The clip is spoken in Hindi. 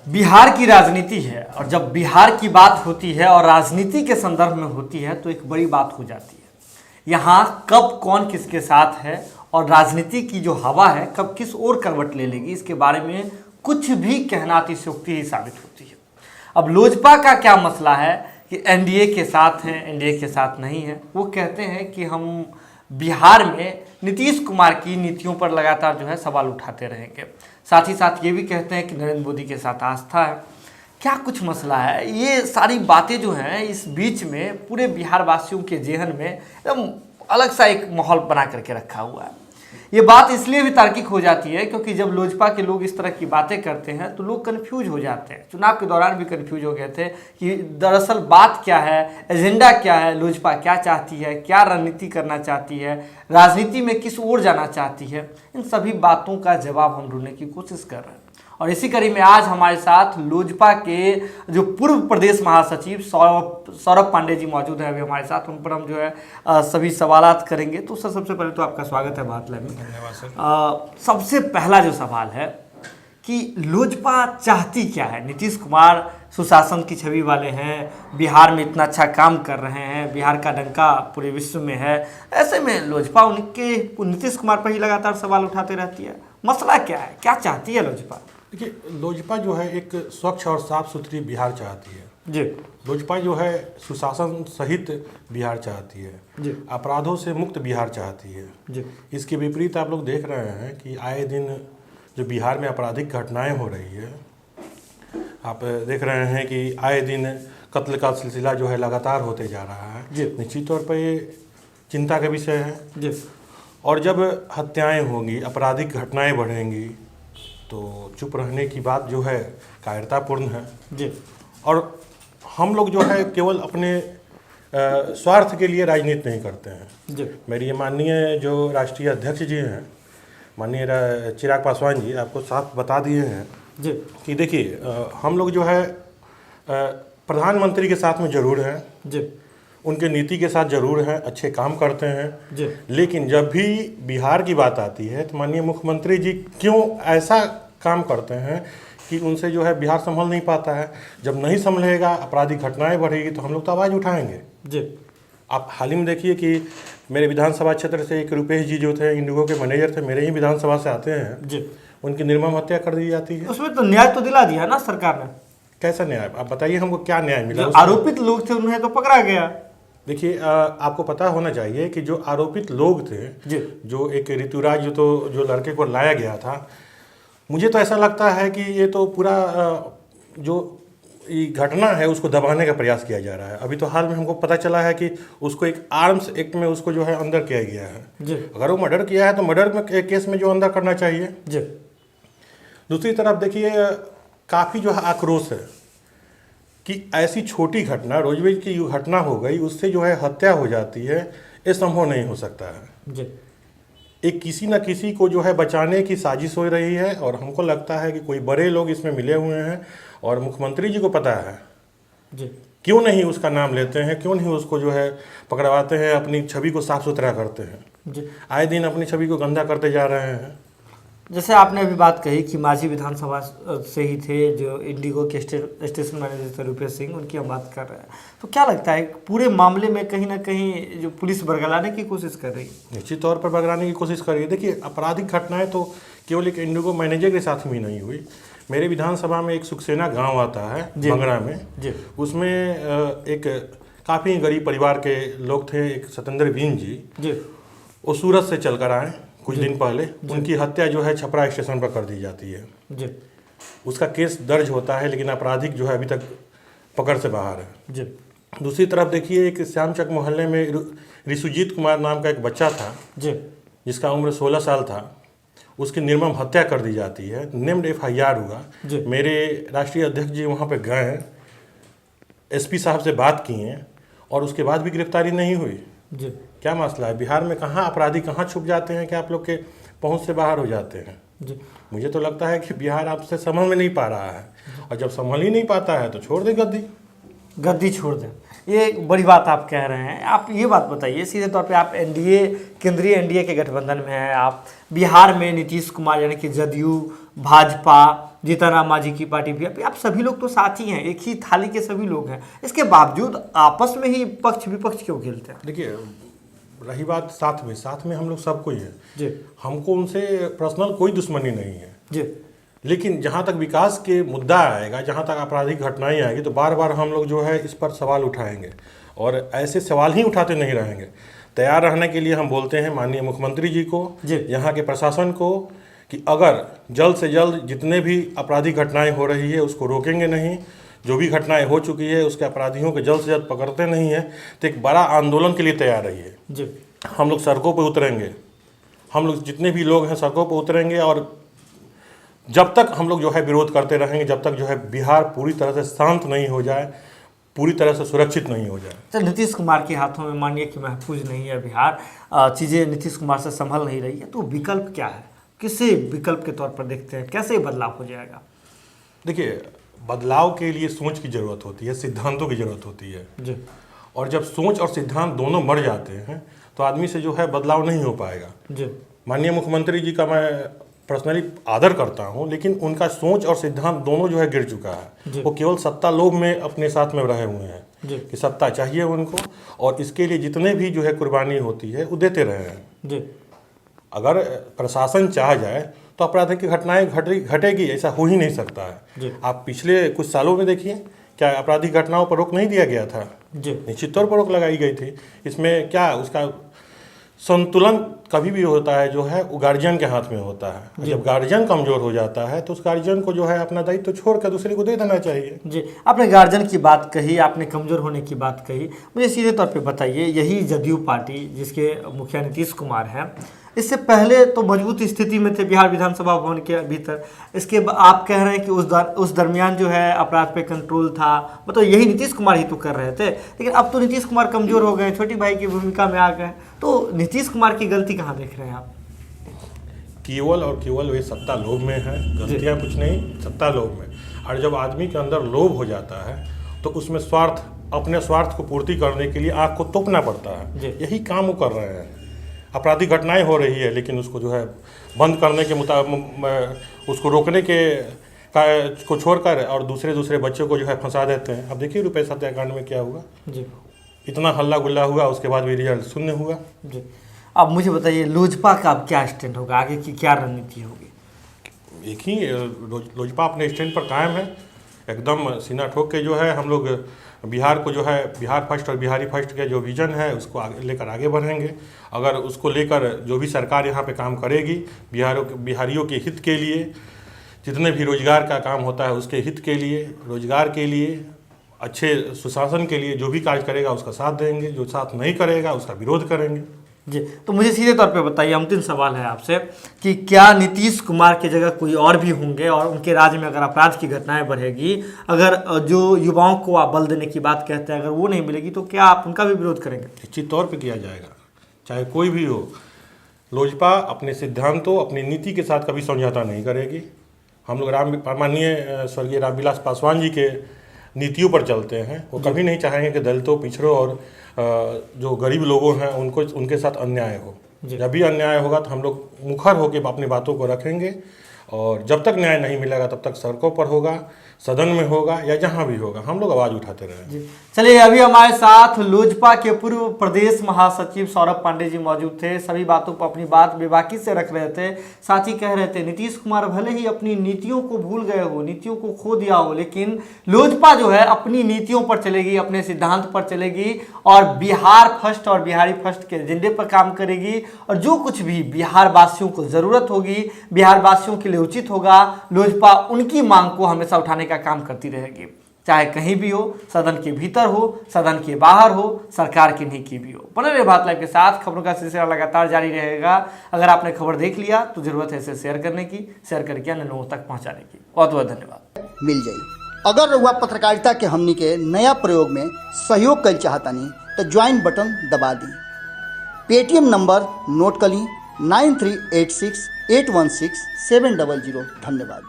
बिहार की राजनीति है और जब बिहार की बात होती है और राजनीति के संदर्भ में होती है तो एक बड़ी बात हो जाती है। यहाँ कब कौन किसके साथ है और राजनीति की जो हवा है कब किस ओर करवट ले लेगी, इसके बारे में कुछ भी कहना अतिशयोक्ति ही साबित होती है। अब लोजपा का क्या मसला है कि एनडीए के साथ हैं, एनडीए के साथ नहीं है। वो कहते हैं कि हम बिहार में नीतीश कुमार की नीतियों पर लगातार जो है सवाल उठाते रहेंगे। साथ ही साथ ये भी कहते हैं कि नरेंद्र मोदी के साथ आस्था है। क्या कुछ मसला है, ये सारी बातें जो हैं इस बीच में पूरे बिहार वासियों के जेहन में एकदम अलग सा एक माहौल बना करके रखा हुआ है। ये बात इसलिए भी तार्किक हो जाती है क्योंकि जब लोजपा के लोग इस तरह की बातें करते हैं तो लोग कन्फ्यूज हो जाते हैं। चुनाव के दौरान भी कन्फ्यूज हो गए थे कि दरअसल बात क्या है, एजेंडा क्या है, लोजपा क्या चाहती है, क्या रणनीति करना चाहती है, राजनीति में किस ओर जाना चाहती है। इन सभी बातों का जवाब हम ढूंढने की कोशिश कर रहे हैं और इसी कड़ी में आज हमारे साथ लोजपा के जो पूर्व प्रदेश महासचिव सौरभ पांडे जी मौजूद हैं अभी हमारे साथ। उन पर हम जो है सभी सवालात करेंगे। तो सर, सबसे पहले तो आपका स्वागत है बात में। धन्यवाद सर। सबसे पहला जो सवाल है कि लोजपा चाहती क्या है। नीतीश कुमार सुशासन की छवि वाले हैं, बिहार में इतना अच्छा काम कर रहे हैं, बिहार का डंका पूरे विश्व में है। ऐसे में लोजपा उनके नीतीश कुमार पर ही लगातार सवाल उठाते रहती है। मसला क्या है, क्या चाहती है लोजपा? देखिए, लोजपा जो है एक स्वच्छ और साफ सुथरी बिहार चाहती है जी। लोजपा जो है सुशासन सहित बिहार चाहती है जी। अपराधों से मुक्त बिहार चाहती है जी। इसके विपरीत आप लोग देख रहे हैं कि आए दिन जो बिहार में आपराधिक घटनाएं हो रही है, आप देख रहे हैं कि आए दिन कत्ल का सिलसिला जो है लगातार होते जा रहा है। जी। निश्चित तौर पर ये चिंता का विषय है। जी। और जब हत्याएं होंगी, आपराधिक घटनाएं बढ़ेंगी तो चुप रहने की बात जो है कायरतापूर्ण है। जी। और हम लोग जो है केवल अपने स्वार्थ के लिए राजनीति नहीं करते हैं। जी। मेरी ये माननीय जो राष्ट्रीय अध्यक्ष जी हैं, माननीय चिराग पासवान जी, आपको साफ बता दिए हैं जी। कि देखिए, हम लोग जो है प्रधानमंत्री के साथ में जरूर हैं, जी। उनके नीति के साथ जरूर हैं, अच्छे काम करते हैं जी। लेकिन जब भी बिहार की बात आती है तो माननीय मुख्यमंत्री जी क्यों ऐसा काम करते हैं कि उनसे जो है बिहार संभल नहीं पाता है। जब नहीं संभलेगा, आपराधिक घटनाएं बढ़ेगी तो हम लोग तो आवाज़ उठाएंगे। जी। आप हाल ही में देखिए कि मेरे विधानसभा क्षेत्र से एक रुपेश जी जो थे, इंडिगो के मैनेजर थे, मेरे ही विधानसभा से आते हैं। जी। उनकी निर्मम हत्या कर दी जाती है। उसमें तो न्याय तो दिला दिया ना सरकार ने। कैसा न्याय? आप बताइए हमको, क्या न्याय मिला? जो आरोपित लोग थे उन्हें तो पकड़ा गया। देखिए, आपको पता होना चाहिए कि जो आरोपित लोग थे, जी। जो एक ऋतुराज जो लड़के को लाया गया था, मुझे तो ऐसा लगता है कि ये तो पूरा जो ये घटना है उसको दबाने का प्रयास किया जा रहा है। अभी तो हाल में हमको पता चला है कि उसको एक आर्म्स एक्ट में उसको जो है अंदर किया गया है। जी। अगर वो मर्डर किया है तो मर्डर में केस में जो अंदर करना चाहिए। जी। दूसरी तरफ देखिए, काफ़ी जो है आक्रोश है कि ऐसी छोटी घटना, रोजवेज की घटना हो गई, उससे जो है हत्या हो जाती है, ये संभव नहीं हो सकता है। जी। एक किसी न किसी को जो है बचाने की साजिश हो रही है और हमको लगता है कि कोई बड़े लोग इसमें मिले हुए हैं और मुख्यमंत्री जी को पता है। जी। क्यों नहीं उसका नाम लेते हैं, क्यों नहीं उसको जो है पकड़वाते हैं, अपनी छवि को साफ सुथरा करते हैं। जी। आए दिन अपनी छवि को गंदा करते जा रहे हैं। जैसे आपने अभी बात कही कि मांझी विधानसभा से ही थे जो इंडिगो के स्टेशन मैनेजर थे रुपेश सिंह, उनकी हम बात कर रहे हैं। तो क्या लगता है पूरे मामले में कहीं ना कहीं जो पुलिस बरगलाने की कोशिश कर रही है? निश्चित तौर पर बरगलाने की कोशिश कर रही है। देखिए, आपराधिक घटनाएं तो केवल एक इंडिगो मैनेजर के साथ में नहीं हुई। मेरे विधानसभा में एक सुखसेना गाँव आता है मंगरा में। जी। उसमें एक काफ़ी गरीब परिवार के लोग थे, एक सत्येंद्र बीन जी। जी। वो सूरत से चल कर आए कुछ दिन पहले। उनकी हत्या जो है छपरा स्टेशन पर कर दी जाती है। जी। उसका केस दर्ज होता है लेकिन आपराधिक जो है अभी तक पकड़ से बाहर है। जी। दूसरी तरफ देखिए, एक श्यामचक मोहल्ले में ऋषुजीत कुमार नाम का एक बच्चा था, जी। जिसका उम्र 16 साल था। उसकी निर्मम हत्या कर दी जाती है, नेम्ड FIR हुआ। मेरे राष्ट्रीय अध्यक्ष जी वहाँ पर गए, SP साहब से बात किए और उसके बाद भी गिरफ्तारी नहीं हुई। जी। क्या मसला है? बिहार में कहाँ अपराधी कहाँ छुप जाते हैं कि आप लोग के पहुंच से बाहर हो जाते हैं? जी। मुझे तो लगता है कि बिहार आपसे संभल में नहीं पा रहा है और जब संभल ही नहीं पाता है तो छोड़ दे गद्दी। गद्दी छोड़ दें, ये एक बड़ी बात आप कह रहे हैं। आप ये बात बताइए सीधे तौर पे, आप एनडीए, केंद्रीय एनडीए के गठबंधन में हैं, आप बिहार में नीतीश कुमार यानी कि जदयू भाजपा, जीतन राम मांझी की पार्टी भी, आप सभी लोग तो साथ ही हैं, एक ही थाली के सभी लोग हैं, इसके बावजूद आपस में ही पक्ष विपक्ष क्यों खेलते हैं? देखिए, रही बात साथ में हम लोग सब कोई है जी, हमको उनसे पर्सनल कोई दुश्मनी नहीं है जी, लेकिन जहाँ तक विकास के मुद्दा आएगा, जहाँ तक आपराधिक घटनाएं आएगी, तो बार बार हम लोग जो है इस पर सवाल उठाएंगे और ऐसे सवाल ही उठाते नहीं रहेंगे। तैयार रहने के लिए हम बोलते हैं माननीय मुख्यमंत्री जी को, यहाँ के प्रशासन को, कि अगर जल्द से जल्द जितने भी आपराधिक घटनाएं हो रही है उसको रोकेंगे नहीं, जो भी घटनाएं हो चुकी है उसके अपराधियों को जल्द से जल्द पकड़ते नहीं है, तो एक बड़ा आंदोलन के लिए तैयार रहिए। जी, हम लोग सड़कों पर उतरेंगे, हम लोग जितने भी लोग हैं सड़कों पर उतरेंगे और जब तक हम लोग जो है विरोध करते रहेंगे, जब तक जो है बिहार पूरी तरह से शांत नहीं हो जाए, पूरी तरह से सुरक्षित नहीं हो जाए। तो नीतीश कुमार के हाथों में मानिए कि महफूज नहीं है बिहार, चीज़ें नीतीश कुमार से संभल नहीं रही है, तो विकल्प क्या है? किसे विकल्प के तौर पर देखते हैं? कैसे बदलाव हो जाएगा? देखिए, बदलाव के लिए सोच की ज़रूरत होती है, सिद्धांतों की ज़रूरत होती है जी, और जब सोच और सिद्धांत दोनों मर जाते हैं तो आदमी से जो है बदलाव नहीं हो पाएगा। जी, माननीय मुख्यमंत्री जी का मैं पर्सनली आदर करता हूं, लेकिन उनका सोच और सिद्धांत दोनों जो है गिर चुका है। वो केवल सत्ता लोभ में अपने साथ में रहे हुए हैं कि सत्ता चाहिए उनको और इसके लिए जितने भी जो है कुर्बानी होती है वो देते रहे हैं। जी, अगर प्रशासन चाह जाए तो आपराधिक की घटनाएं घटेगी, ऐसा हो ही नहीं सकता है। आप पिछले कुछ सालों में देखिए, क्या आपराधिक घटनाओं पर रोक नहीं दिया गया था? निश्चित तौर पर रोक लगाई गई थी। इसमें क्या उसका संतुलन कभी भी होता है जो है वो गार्जियन के हाथ में होता है। जब गार्जियन कमजोर हो जाता है तो उस गार्जियन को जो है अपना दायित्व तो छोड़कर दूसरे को दे देना चाहिए। जी, आपने गार्जियन की बात कही, आपने कमजोर होने की बात कही, मुझे सीधे तौर पे बताइए, यही जदयू पार्टी जिसके मुखिया नीतीश कुमार हैं, इससे पहले तो मजबूत स्थिति में थे बिहार विधानसभा भवन के भीतर, इसके आप कह रहे हैं कि उस दरमियान जो है अपराध पे कंट्रोल था, मतलब यही नीतीश कुमार ही तो कर रहे थे, लेकिन अब तो नीतीश कुमार कमजोर हो गए, छोटी भाई की भूमिका में आ गए, तो नीतीश कुमार की गलती कहाँ देख रहे हैं आप? केवल और केवल वे सत्ता लोभ में है, गलतियाँ कुछ नहीं, सत्ता लोभ में। और जब आदमी के अंदर लोभ हो जाता है तो उसमें स्वार्थ, अपने स्वार्थ को पूर्ति करने के लिए आँख को तोपना पड़ता है। यही काम वो कर रहे हैं। आपराधिक घटनाएं हो रही है लेकिन उसको जो है बंद करने के मुताबिक, उसको रोकने के को छोड़कर और दूसरे बच्चों को जो है फंसा देते हैं। अब देखिए रुपये सत्याकांड में क्या हुआ जी, इतना हल्ला गुल्ला हुआ, उसके बाद भी रिजल्ट शून्य हुआ जी। अब मुझे बताइए, लोजपा का अब क्या स्टैंड होगा, आगे की क्या रणनीति होगी? एक ही लोजपा अपने स्टैंड पर कायम है, एकदम सीना ठोक के जो है हम लोग बिहार को जो है बिहार फर्स्ट और बिहारी फर्स्ट के जो विजन है उसको लेकर आगे बढ़ेंगे। अगर उसको लेकर जो भी सरकार यहाँ पे काम करेगी बिहारियों के हित के लिए, जितने भी रोजगार का काम होता है उसके हित के लिए, रोजगार के लिए, अच्छे सुशासन के लिए जो भी कार्य करेगा उसका साथ देंगे, जो साथ नहीं करेगा उसका विरोध करेंगे। जी, तो मुझे सीधे तौर पे बताइए, अंतिम सवाल है आपसे, कि क्या नीतीश कुमार की जगह कोई और भी होंगे और उनके राज्य में अगर अपराध की घटनाएं बढ़ेगी, अगर जो युवाओं को आप बल देने की बात कहते हैं अगर वो नहीं मिलेगी, तो क्या आप उनका भी विरोध करेंगे? निश्चित तौर पे किया जाएगा, चाहे कोई भी हो। लोजपा अपने सिद्धांतों, अपनी नीति के साथ कभी समझौता नहीं करेगी। हम लोग माननीय स्वर्गीय रामविलास पासवान जी के नीतियों पर चलते हैं। वो कभी नहीं चाहेंगे कि दलितों, पिछड़ों और जो गरीब लोगों हैं उनके साथ अन्याय हो। जब भी अन्याय होगा तो हम लोग मुखर होकर अपनी बातों को रखेंगे और जब तक न्याय नहीं मिलेगा तब तक सड़कों पर होगा, सदन में होगा या जहां भी होगा, हम लोग आवाज़ उठाते रहेंगे। चलिए, अभी हमारे साथ लोजपा के पूर्व प्रदेश महासचिव सौरभ पांडे जी मौजूद थे। सभी बातों पर अपनी बात बेबाकी से रख रहे थे, साथ ही कह रहे थे नीतीश कुमार भले ही अपनी नीतियों को भूल गए हो, नीतियों को खो दिया हो, लेकिन लोजपा जो है अपनी नीतियों पर चलेगी, अपने सिद्धांत पर चलेगी और बिहार फर्स्ट और बिहारी फर्स्ट के एजेंडे पर काम करेगी और जो कुछ भी बिहार वासियों को ज़रूरत होगी, बिहार वासियों के लिए उचित होगा, लोजपा उनकी मांग को हमेशा उठाने का काम करती रहेगी, चाहे कहीं भी हो, सदन के भीतर हो, सदन के बाहर हो, सरकार की नहीं की भी हो। बने रहिए भारत लाइव के साथ, खबरों का सिलसिला लगातार जारी रहेगा। अगर आपने खबर देख लिया तो जरूरत है इसे शेयर करने की, शेयर करके अन्य लोगों तक पहुंचाने की। बहुत बहुत धन्यवाद। मिल जाई। अगर रउआ पत्रकारिता के हमनी के नया प्रयोग में सहयोग कर चाहतनी तो ज्वाइन बटन दबा दी। पेटीएम नंबर नोट कर ली 9386816700। धन्यवाद।